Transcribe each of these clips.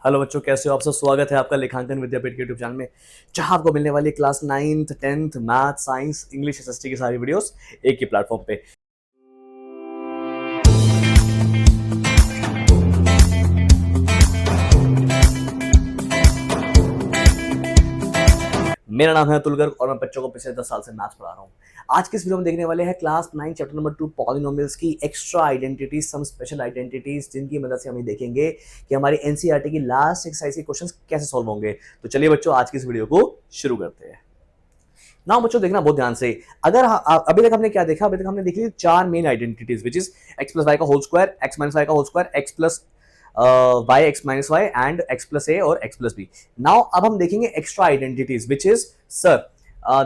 Hello बच्चों, कैसे हो आप सब। स्वागत है आपका लेखांकन विद्यापीठ के यूट्यूब चैनल में, जहां आपको मिलने वाली class 9th 10th math science English SST की सारी वीडियोस एक ही प्लेटफॉर्म पे। मेरा नाम है अतुल गर्ग और मैं बच्चों को पिछले 10 साल से मैथ्स पढ़ा रहा हूँ। आज की इस वीडियो में देखने वाले हैं क्लास 9 चैप्टर नंबर 2 पॉलिनोमियल्स की extra identities, some special identities, जिनकी मदद से हम ये देखेंगे कि हमारी एनसीईआरटी की लास्ट एक्सरसाइज के क्वेश्चंस कैसे सॉल्व होंगे। तो चलिए बच्चों, आज की इस वीडियो को शुरू करते हैं। ना बच्चों देखना बहुत ध्यान से। अगर अभी तक हमने क्या देखा, अभी तक हमने देखी 4 main identities, which is x plus y का whole square, x minus y का whole square, x plus y, x minus y and x plus a और एक्स प्लस बी। नाउ अब हम देखेंगे extra identities, which is sir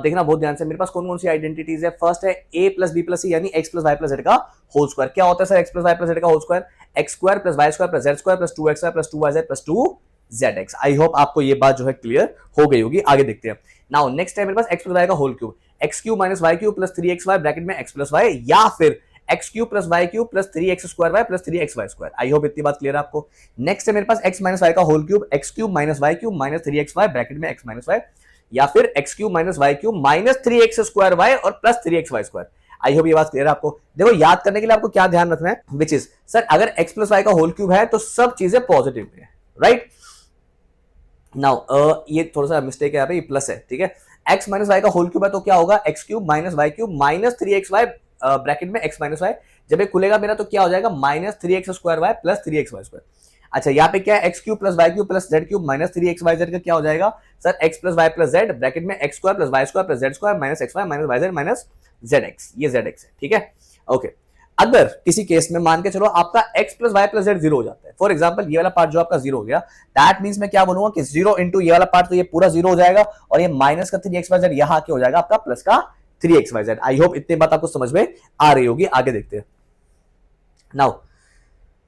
देखना बहुत ध्यान से। मेरे पास कौन कौन सी आइडेंटिटीज है। फर्स्ट है a plus b plus c यानी x plus y plus z का होल स्क्वायर। क्या होता है sir x plus y plus z का whole square? X square plus y square plus z square plus 2xy plus 2yz plus 2zx। I hope आपको ये बात जो है क्लियर हो गई होगी। आगे देखते हैं। नाउ नेक्स्ट है मेरे पास एक्स प्लस वाई का whole cube, x cube minus y cube plus 3xy bracket में एक्स प्लस वाई, या फिर x cube plus y cube plus 3x square y plus 3xy square. I hope इतनी बात clear है आपको। Next है मेरे पास एक्स माइनस वाई का whole cube, x cube minus y cube minus 3xy bracket में एक्स माइनस वाई, या फिर x cube minus y cube minus 3x square y और plus 3xy square. I hope ये बात क्लियर है आपको। देखो याद करने के लिए आपको क्या ध्यान रखना है, विच इज सर अगर एक्स प्लस वाई का होल क्यूब है तो सब चीजें पॉजिटिव है, राइट। नाउ ये थोड़ा सा मिस्टेक है यहाँ पे, ये प्लस है, ठीक है। एक्स माइनस वाई का होल क्यूब है तो क्या होगा, x cube minus y cube minus 3xy bracket में एक्स माइनस वाई। जब ये खुलेगा मेरा तो क्या हो जाएगा, minus 3x square y plus 3xy square. अच्छा यहाँ पे क्या है, x cube plus y cube plus z cube minus 3xyz का क्या हो जाएगा sir, x plus y plus z bracket में x square plus y square plus z square minus x y minus y z minus z x. ये z x है, ठीक है, okay. अगर किसी केस में मान के चलो आपका x plus y plus z zero हो जाता है, फॉर एग्जाम्पल ये वाला पार्ट जो आपका जीरो हो गया, दैट मीन्स मैं क्या बोलूंगा कि जीरो इंटू ये वाला पार्ट, तो ये पूरा जीरो हो जाएगा और ये माइनस का 3xyz यहाँ के हो जाएगा आपका प्लस का 3xyz। आई होप इतनी बात आपको समझ में आ रही होगी। आगे देखते हैं। नाउ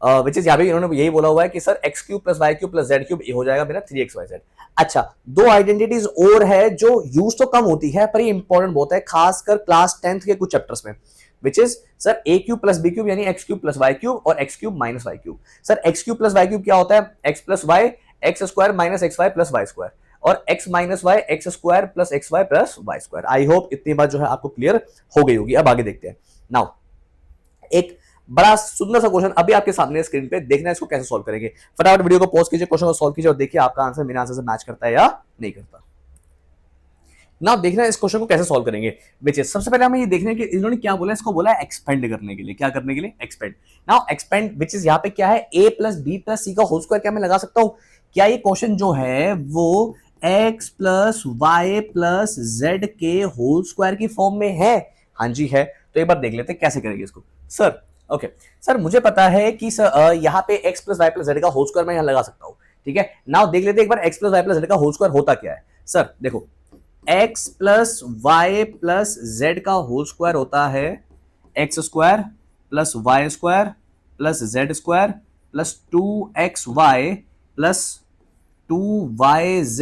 विच इज यहाँ पे इन्होंने यही बोला हुआ है कि sir x cube plus y cube plus z cube ये हो जाएगा मेरा 3xyz। अच्छा, दो आइडेंटिटीज और है जो यूज तो कम होती है पर ये इंपॉर्टेंट बहुत है, खासकर क्लास 10th के कुछ चैप्टर्स में, which is sir a cube plus b cube यानी x cube plus y cube और x cube minus y cube. Sir x cube plus y cube क्या होता है, x plus y x square minus x y plus y square, और x minus y x square plus x y plus y square. I hope इतनी बात जो है आपको clear हो गई होगी। अब आगे देखते हैं। नाउ एक बड़ा सुंदर सा क्वेश्चन अभी आपके सामने स्क्रीन पे देखना है, इसको कैसे सॉल्व करेंगे। फटाफट वीडियो को पॉज कीजिए, क्वेश्चन को सॉल्व कीजिए और देखिए आपका आंसर मेरे आंसर से मैच करता है या नहीं करता। ना देखना है इस क्वेश्चन को कैसे सॉल्व करेंगे। विच इज सबसे पहले हमें ये देखना है कि इन्होंने क्या बोला, इसको बोला है एक्सपेंड करने के लिए। क्या करने के लिए? Expand. Now expand which is यहाँ पे क्या है, a प्लस बी प्लस सी का होल स्क्वायर क्या मैं लगा सकता हूँ? क्या ये क्वेश्चन जो है वो x plus y plus z के होल स्क्वायर की फॉर्म में है? हाँ जी है। तो एक बार देख लेते हैं कैसे करेंगे इसको। सर ओके सर मुझे पता है कि सर यहाँ पे x plus y plus z का होल स्क्वायर मैं यहाँ लगा सकता हूँ, ठीक है। नाउ देख लेते हैं एक बार x plus y plus z का होल स्क्वायर होता क्या है। सर देखो x plus y plus z का होल स्क्वायर होता है x square plus y square plus z square plus 2xy plus 2yz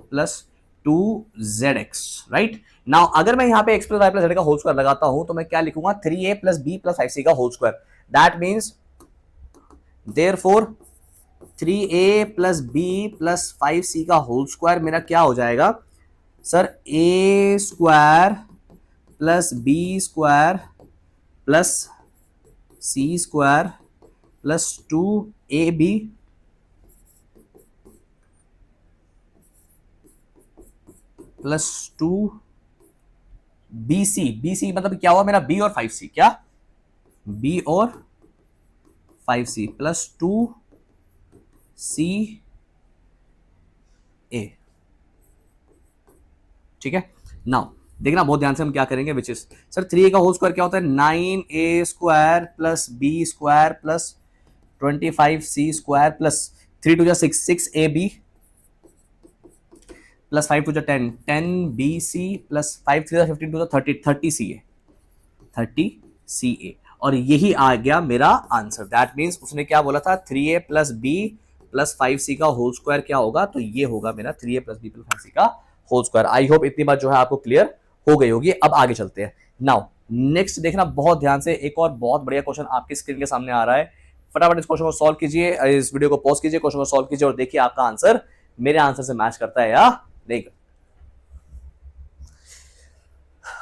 plus 2zx, right. Now अगर मैं यहां पे x plus y plus z का होल स्क्वायर लगाता हूं तो मैं क्या लिखूंगा, 3a plus b plus 5c का whole square. That means therefore 3a plus b plus 5c का होल स्क्वायर मेरा क्या हो जाएगा sir, a square plus b square plus c square plus 2ab plus 2bc। bc मतलब क्या हुआ मेरा, b और 5c, क्या b और 5c प्लस 2ca, ठीक है। नाउ देखना बहुत ध्यान से हम क्या करेंगे, विच इज सर 3a का होल स्क्वायर क्या होता है, 9a square plus b square plus 25c square plus 3 two 6 6ab plus 5 two 10 10bc plus 5 3 15 two 30 30ca। और यही आ गया मेरा आंसर। दैट मीन्स उसने क्या बोला था, 3a plus b plus 5c का होल स्क्वायर क्या होगा, तो ये होगा मेरा 3a plus b plus 5c का होल स्क्वायर। आई होप इतनी बात जो है आपको क्लियर हो गई होगी। अब आगे चलते हैं। नाउ नेक्स्ट देखना बहुत ध्यान से, एक और बहुत बढ़िया क्वेश्चन आपकी स्क्रीन के सामने आ रहा है। फटाफट इस क्वेश्चन को सॉल्व कीजिए, इस वीडियो को पॉज कीजिए, क्वेश्चन को सॉल्व कीजिए और देखिए आपका आंसर मेरे आंसर से मैच करता है या नहीं करता।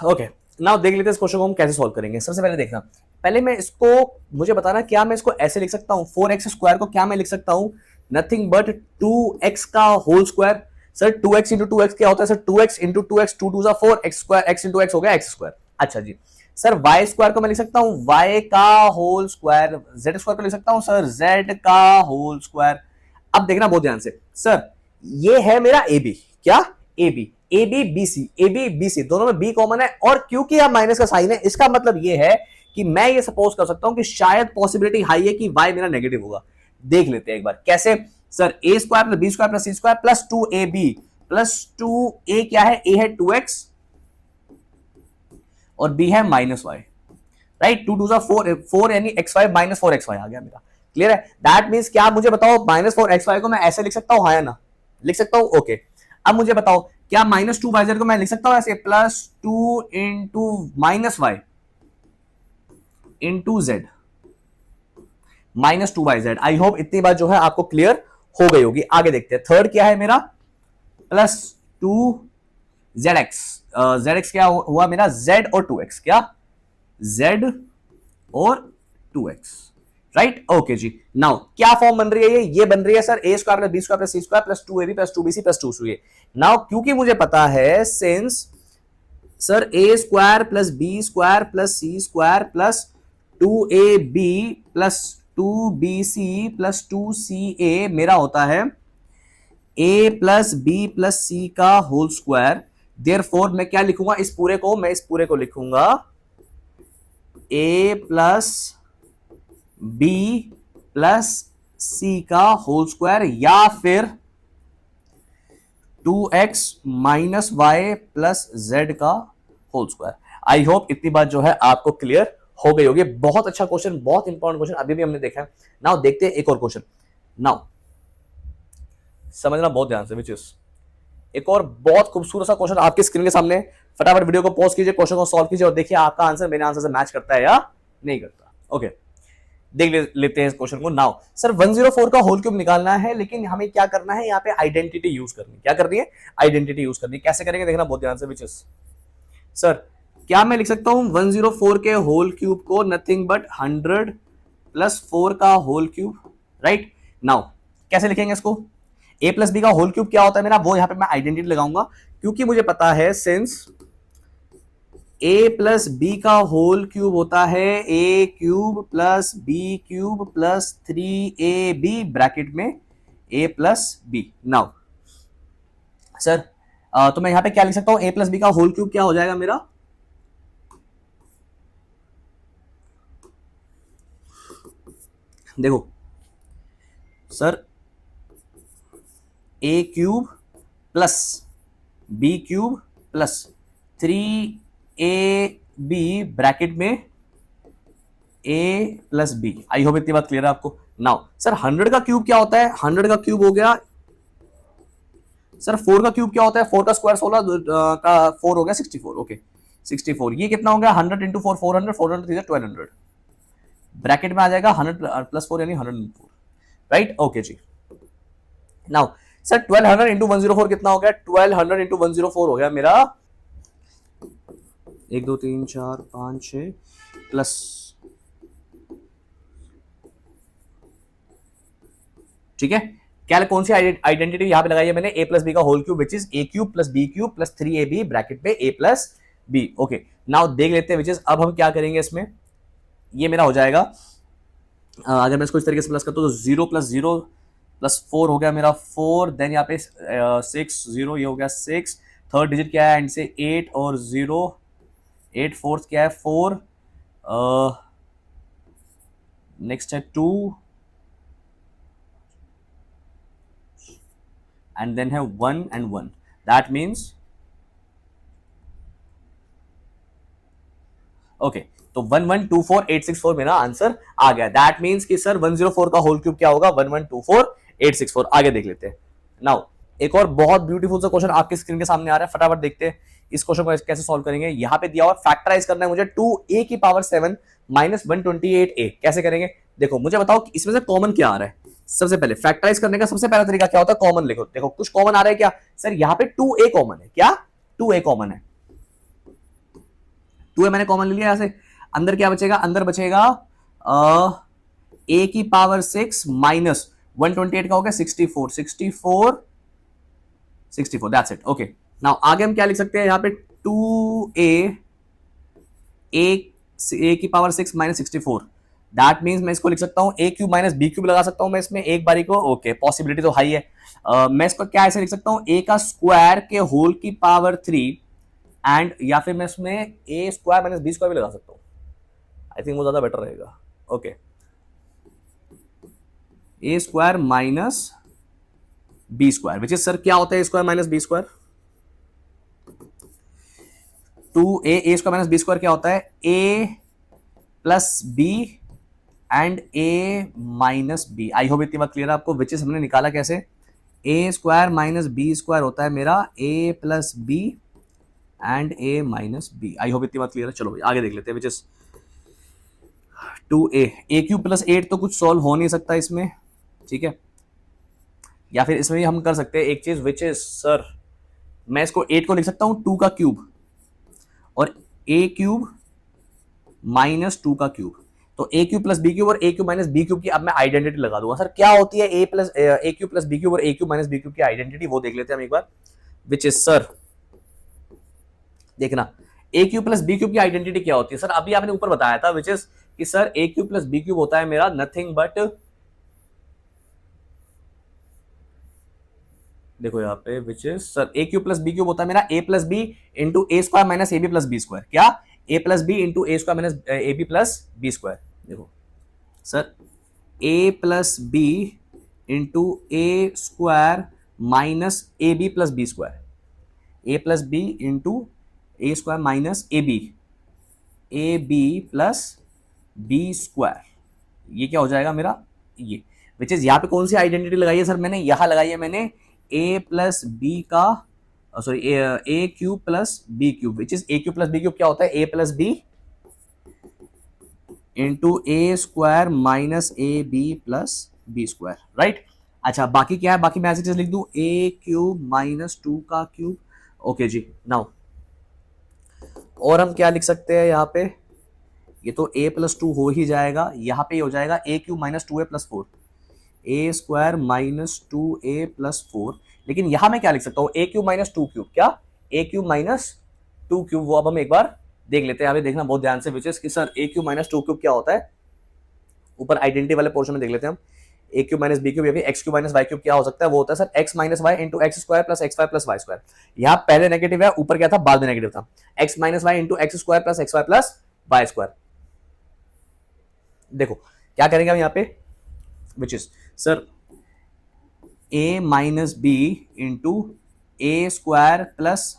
ओके, नाउ देख लेते हैं इस क्वेश्चन को हम कैसे सॉल्व करेंगे। सबसे पहले देखना, पहले मैं इसको, मुझे बताना क्या मैं इसको ऐसे लिख सकता हूं, 4x स्क्वायर को क्या मैं लिख सकता हूं, नथिंग बट 2x का whole square. Sir 2x into 2x क्या होता है sir, 2x into 2x, 2 2 4, x square, x into x हो गया x स्क्वायर। अच्छा जी सर y स्क्वायर को मैं लिख सकता हूं y का होल स्क्वायर, z स्क्वायर को लिख सकता हूं सर z का होल स्क्वायर। अब देखना बहुत ध्यान से, सर ये है मेरा AB, क्या AB, AB BC, AB BC दोनों में B कॉमन है और क्योंकि यह माइनस का साइन है इसका मतलब ये है कि मैं ये सपोज कर सकता हूं कि शायद पॉसिबिलिटी हाई है कि y मेरा नेगेटिव होगा। देख लेते हैं एक बार कैसे। Sir a square plus b square plus c square plus 2ab plus 2a क्या है, a है 2x और b है माइनस वाई, राइट। 2 2 4 यानी xy माइनस 4xy आ गया मेरा, क्लियर है। दैट मींस क्या, मुझे बताओ माइनस 4xy को मैं ऐसे लिख सकता हूं, हाँ या ना, लिख सकता हूं, ओके। अब मुझे बताओ क्या माइनस 2yz को मैं लिख सकता हूं ऐसे, plus 2 into minus y into z minus 2yz। I hope इतनी बात जो है आपको क्लियर हो गई होगी। आगे देखते हैं, थर्ड क्या है मेरा, प्लस 2zx, zx क्या हुआ मेरा, z और 2x, क्या z और 2x, राइट। ओके जी, नाउ क्या फॉर्म बन रही है, ये बन रही है sir a square plus b square plus c square plus 2ab plus 2bc plus 2ca। Now क्योंकि मुझे पता है since sir a square plus b square plus c square plus 2ab plus 2bc plus 2ca मेरा होता है a plus b plus c का whole square. Therefore मैं क्या लिखूंगा इस पूरे को, मैं इस पूरे को लिखूंगा a plus b plus c का होल स्क्वायर या फिर 2x minus y plus z का होल स्क्वायर। आई होप इतनी बात जो है आपको क्लियर हो गई होगी। बहुत अच्छा क्वेश्चन, बहुत इंपॉर्टेंट क्वेश्चन अभी भी हमने देखा है। नाउ देखते हैं एक और क्वेश्चन, नाउ समझना बहुत ध्यान से, विच इज एक और बहुत खूबसूरत सा क्वेश्चन आपकी स्क्रीन के सामने। फटाफट वीडियो को पॉज कीजिए, क्वेश्चन को सॉल्व कीजिए और देखिए आपका आंसर मेरे आंसर से मैच करता है या नहीं करता। ओके, देख लेते हैं इस क्वेश्चन को। नाउ सर 104 का होल क्यूब निकालना है, लेकिन हमें क्या करना है, यहाँ पे आइडेंटिटी यूज करनी, क्या करनी है, आइडेंटिटी यूज करनी। कैसे करेंगे देखना बहुत ध्यान से, विच इज सर क्या मैं लिख सकता हूं 104 के होल क्यूब को नथिंग बट 100 प्लस 4 का होल क्यूब, राइट। नाउ कैसे लिखेंगे इसको, a प्लस बी का होल क्यूब क्या होता है मेरा, वो यहां पे मैं आइडेंटिटी लगाऊंगा क्योंकि मुझे पता है सिंस a प्लस बी का होल क्यूब होता है a cube plus b cube plus 3ab bracket में a plus b. Now sir तो मैं यहां पे क्या लिख सकता हूं, a प्लस बी का होल क्यूब क्या हो जाएगा मेरा, देखो sir a cube plus b cube plus 3ab bracket में a plus b. I hope इतनी बात क्लियर है आपको। नाउ सर 100 का क्यूब क्या होता है, 100 का क्यूब हो गया सर 4 का क्यूब क्या होता है, 4 का स्क्वायर 16 का 4 हो गया 64, ओके 64। ये कितना हो गया 100 इंटू 4 400, 400 3 1200 ब्रैकेट में आ जाएगा 100 प्लस 4 यानी 104, राइट। ओके जी, नाउ सर 1200 इंटू 104 कितना हो गया, 1200 इंटू 104 हो गया मेरा 1 2 3 4 5 6 प्लस, ठीक है। क्या कौन सी आइडेंटिटी यहां पे लगाई है मैंने, a प्लस बी का whole cube which is a cube plus b cube plus 3ab bracket में a plus b. Okay, now देख लेते हैं विच इज, अब हम क्या करेंगे इसमें, ये मेरा हो जाएगा अगर मैं इसको इस तरीके से प्लस करता हूं तो 0 प्लस 0 प्लस 4 हो गया मेरा 4, देन यहाँ पे 6 0 ये हो गया 6, थर्ड डिजिट क्या है एंड से 8 और 0 8, फोर्थ क्या है 4, नेक्स्ट है 2 and then have 1 and 1, that means okay, तो 1124864 मेरा आंसर आ गया। दैट मींस कि सर 104 का होल क्यूब क्या होगा 1124864। आगे देख लेते हैं। नाउ एक और बहुत ब्यूटीफुल सा क्वेश्चन आपके स्क्रीन के सामने आ रहा है, फटाफट देखते हैं इस क्वेश्चन को कैसे सॉल्व करेंगे। यहां पे दिया हुआ फैक्टराइज करना है मुझे 2a की पावर 7 माइनस 128a। कैसे करेंगे देखो मुझे बताओ कि इसमें से कॉमन क्या आ रहा है। सबसे पहले फैक्टराइज करने का सबसे पहला तरीका क्या होता है, कॉमन लिखो। देखो कुछ कॉमन आ रहा है क्या सर, यहाँ पे 2a कॉमन है, क्या 2a कॉमन है, 2a मैंने कॉमन ले लिया। यहां से अंदर क्या बचेगा, अंदर बचेगा a की पावर 6 माइनस 128 का हो गया 64, 64 64, दैट्स इट। ओके नाउ आगे हम क्या लिख सकते हैं यहाँ पे, 2a a की पावर 6 माइनस 64, दैट मीन्स मैं इसको लिख सकता हूं a cube minus b cube लगा सकता हूं मैं इसमें एक बारी को। ओके पॉसिबिलिटी तो हाई है। मैं इसको क्या ऐसे लिख सकता हूं, a का स्क्वायर के होल की पावर 3 एंड, या फिर मैं इसमें a square minus b square भी लगा सकता हूं। आई थिंक वो ज्यादा बेटर रहेगा। Okay a square minus b square, which is sir क्या होता है a square minus b square, 2a square minus b square क्या होता है, a plus b and a minus b. I hope इतनी बात क्लियर है आपको। विच इज हमने निकाला कैसे, a square minus b square होता है मेरा a plus b and a minus b. I hope इतनी बात क्लियर है। चलो आगे देख लेते हैं। Which is 2a, a cube plus 8 तो कुछ सॉल्व हो नहीं सकता इसमें, ठीक है। या फिर इसमें भी हम कर सकते हैं एक चीज, विच इज सर मैं इसको 8 को लिख सकता हूं 2 का क्यूब, और a क्यूब माइनस 2 का क्यूब, तो a cube plus b cube और a cube minus b cube की अब मैं आइडेंटिटी लगा दूंगा। सर क्या होती है a cube plus b cube और a cube minus b cube की आइडेंटिटी, वो देख लेते हैं हम एक बार। विच इज सर देखना, a cube plus b cube की आइडेंटिटी क्या होती है सर, अभी आपने ऊपर बताया था, विच इज कि sir a cube plus b cube होता है मेरा नथिंग बट, देखो यहाँ पे which is sir a cube plus b cube होता है मेरा a plus b into a square minus a b plus b square, क्या a plus b into a square minus a b plus b square. देखो sir a plus b into a square minus a b plus b square, a plus b into a square minus a b plus b square, ये क्या हो जाएगा मेरा, ये which is यहाँ पे कौन सी आइडेंटिटी लगाई है सर मैंने, यहां लगाई है मैंने a प्लस बी का, sorry a cube plus b cube, which is a cube plus b cube क्या होता है, a plus b into a square minus a b plus b square, right. अच्छा बाकी क्या है, बाकी मैं ऐसे चीज लिख दूं a क्यूब माइनस 2 का क्यूब। ओके जी नाउ और हम क्या लिख सकते हैं यहाँ पे, ये तो a प्लस 2 हो ही जाएगा, यहाँ पे हो जाएगा a cube minus 2a plus 4, A square minus 2a plus 4। लेकिन यहां मैं क्या लिख सकता हूं, a क्यूब माइनस 2 क्यूब, क्या a क्यूब माइनस 2 क्यूब, वो अब हम एक बार देख लेते हैं। यहाँ पे देखना बहुत ध्यान से, विच इज कि sir a cube minus 2 cube क्या होता है, ऊपर आइडेंटिटी वाले पोर्शन में देख लेते हैं हम। a cube minus b cube या फिर x cube minus y cube क्या हो सकता है, वो होता है sir x minus y into x square plus x y plus y square. यहाँ पहले नेगेटिव है, ऊपर क्या था, बाद में नेगेटिव था, x minus y into x square plus x y plus y square. देखो क्या करेंगे हम यहाँ पे, which is sir a minus b into a square plus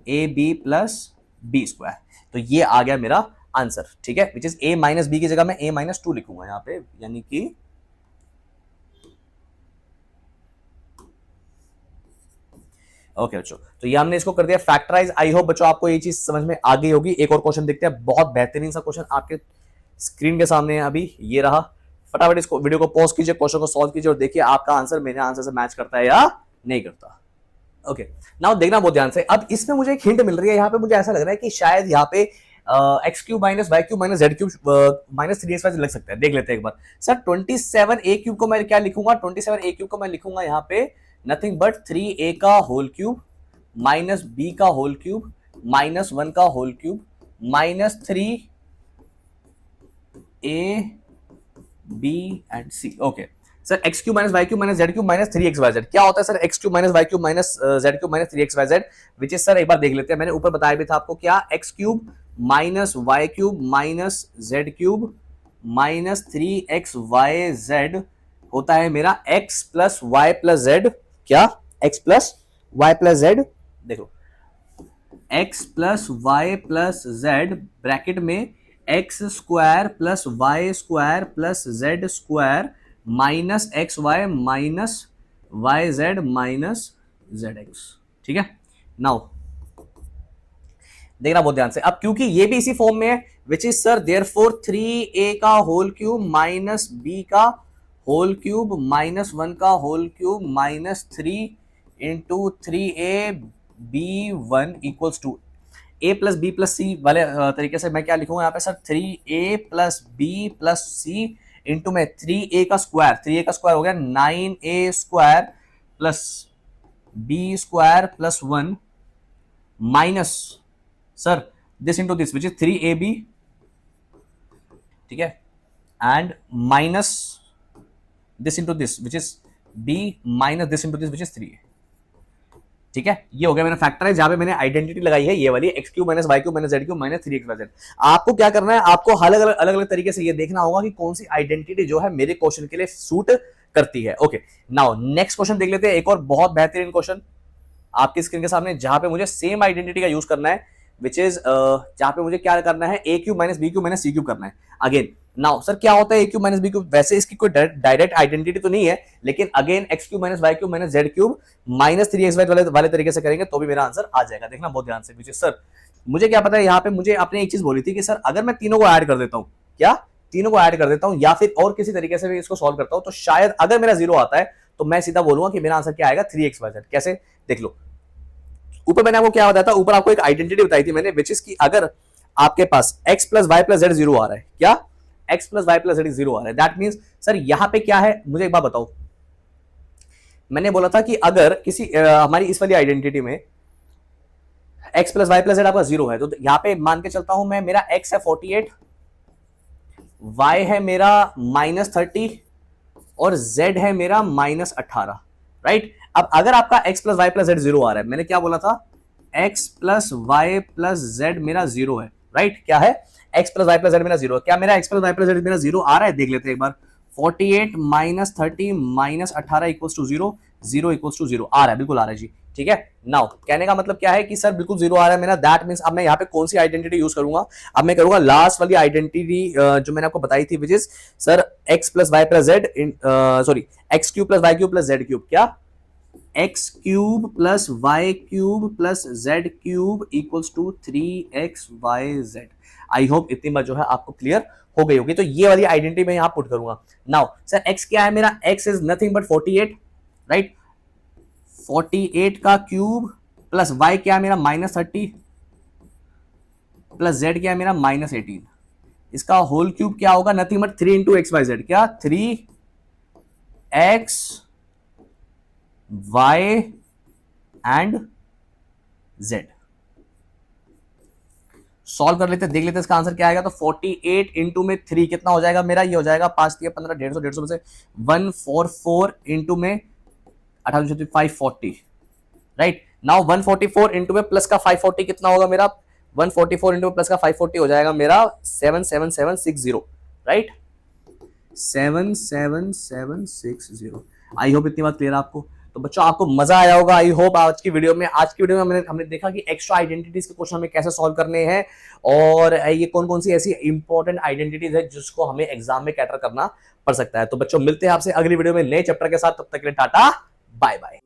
a b plus b square, तो ये आ गया मेरा आंसर, ठीक है। Which is a minus b की जगह मैं a माइनस 2 लिखूंगा यहाँ पे, यानी कि ओके बच्चों, तो ये हमने इसको कर दिया फैक्टराइज। आई होप बच्चों आपको ये चीज समझ में आ गई होगी। एक और क्वेश्चन देखते हैं, बहुत बेहतरीन सा क्वेश्चन आपके स्क्रीन के सामने है अभी, ये रहा। फटाफट इसको वीडियो को पॉज कीजिए, क्वेश्चन को सॉल्व कीजिए और देखिए आपका आंसर मेरे आंसर से मैच करता है या नहीं करता। ओके नाउ देखना बहुत ध्यान से। अब इसमें मुझे एक हिंट मिल रही है, यहाँ पे मुझे ऐसा लग रहा है कि शायद यहाँ पे x cube minus y cube minus z cube minus 3x लग सकता है। देख लेते हैं एक बार। सर 27a क्यूब को मैं क्या लिखूंगा, 27a क्यूब को मैं लिखूंगा यहाँ पे नथिंग बट 3a का होल क्यूब माइनस b का होल क्यूब माइनस 1 का whole cube minus 3a b and c। Okay sir x cube minus y cube minus z cube minus 3xyz क्या होता है sir, x cube minus y cube minus z cube minus 3xyz, which is sir एक बार देख लेते हैं। मैंने ऊपर बताया भी था आपको, क्या x cube minus y cube minus z cube minus 3xyz होता है मेरा x plus y plus z, क्या x plus y plus z. देखो x plus y plus z bracket में x square plus y square plus z square minus x y minus y z minus z x, ठीक है। Now देखना बहुत ध्यान से, अब क्योंकि ये भी इसी फॉर्म में है, which is sir therefore 3a का होल क्यूब माइनस b का होल क्यूब माइनस 1 का whole cube minus 3 into 3ab1 equals to a plus b plus c वाले तरीके से मैं क्या लिखूंगा यहाँ पे sir 3a plus b plus c into में 3a का स्क्वायर हो गया 9a square plus b square plus 1 minus sir this into this which is 3ab, ठीक है, and minus this into this which is b minus this into this which is 3a, ठीक है। ये हो गया मेरा फैक्टर है जहां पे मैंने आइडेंटिटी लगाई है ये वाली x cube minus y cube minus z cube minus 3x आपको क्या करना है, आपको अलग अलग तरीके से ये देखना होगा कि कौन सी आइडेंटिटी जो है मेरे क्वेश्चन के लिए सूट करती है। ओके, नाउ नेक्स्ट क्वेश्चन देख लेते हैं, एक और बहुत बेहतरीन क्वेश्चन आपकी स्क्रीन के सामने जहां पे मुझे सेम आइडेंटिटी का यूज करना है विच इज जहां पे मुझे क्या करना है a cube minus b cube minus c cube करना है। अगेन नाउ सर क्या होता है a cube minus b cube, वैसे इसकी कोई डायरेक्ट आइडेंटिटी तो नहीं है, लेकिन again x cube minus y cube minus z cube minus 3xy वाले तरीके से करेंगे तो भी मेरा आंसर आ जाएगा। देखना बहुत ध्यान से, विच इज सर मुझे क्या पता है यहाँ पे मुझे आपने एक चीज बोली थी कि सर अगर मैं तीनों को ऐड कर देता हूँ, क्या तीनों को ऐड कर देता हूँ या फिर और किसी तरीके से भी इसको सॉल्व करता हूँ तो शायद अगर मेरा जीरो आता है तो मैं सीधा बोलूंगा कि मेरा आंसर क्या आएगा 3xyz। कैसे देख लो, ऊपर मैंने आपको क्या बताया था, ऊपर आपको एक आइडेंटिटी बताई थी मैंने विच इज की अगर आपके पास x plus y plus z zero आ रहा है, क्या x plus y plus z zero आ रहा है, दैट मीन्स सर यहां पे क्या है, मुझे एक बात बताओ, मैंने बोला था कि अगर किसी हमारी इस वाली आइडेंटिटी में x plus y plus z आपका जीरो है तो यहां पे मान के चलता हूं मैं, मेरा x है 48, y है मेरा माइनस 30 और z है मेरा माइनस 18, राइट। अब अगर आपका x plus y plus z zero आ रहा है, मैंने क्या बोला था, x plus y plus z मेरा जीरो है, राइट। क्या है, x plus y plus z मेरा जीरो है। क्या मेरा x plus y plus z मेरा जीरो आ रहा है, देख लेते हैं एक बार। 48 minus 30 minus 18 equals to zero, zero equals to zero आ रहा है, बिल्कुल आ रहा है जी, ठीक है। नाउ कहने का मतलब क्या है कि सर बिल्कुल जीरो आ रहा है मेरा, दैट मींस अब मैं यहाँ पे कौन सी आइडेंटिटी यूज करूंगा, अब मैं करूंगा लास्ट वाली आइडेंटिटी जो मैंने आपको बताई थी which is sir x plus y plus z sorry x cube plus y cube plus z cube, क्या x cube plus y cube plus z cube equals to 3xyz। I hope इतनी बात जो है आपको क्लियर हो गई होगी। तो ये वाली आइडेंटिटी मैं यहां पुट करूंगा। नाउ सर x क्या है मेरा, x is nothing but 48, right. 48 का क्यूब प्लस y क्या है मेरा माइनस 30 प्लस z क्या है मेरा माइनस 18, इसका होल क्यूब क्या होगा, nothing but 3 into x y z, क्या 3x y and z। Solve कर लेते, देख लेते इसका आंसर क्या आएगा। तो 48 इंटू में 3 कितना हो जाएगा मेरा, ये हो जाएगा 5 3 15 150 150 में से 144 इंटू में 18 540, राइट। नाउ 144 इंटू में प्लस का 540 कितना होगा मेरा, 144 इंटू प्लस का 540 हो जाएगा मेरा 77760, राइट, 77760। आई होप इतनी बात क्लियर है आपको। तो बच्चों आपको मजा आया होगा, आई होप। आज की वीडियो में हमने देखा कि एक्स्ट्रा आइडेंटिटीज के क्वेश्चन हमें कैसे सॉल्व करने हैं और ये कौन कौन सी ऐसी इंपॉर्टेंट आइडेंटिटीज है जिसको हमें एग्जाम में कैटर करना पड़ सकता है। तो बच्चों मिलते हैं आपसे अगली वीडियो में नए चैप्टर के साथ, तब तक के लिए टाटा बाय बाय।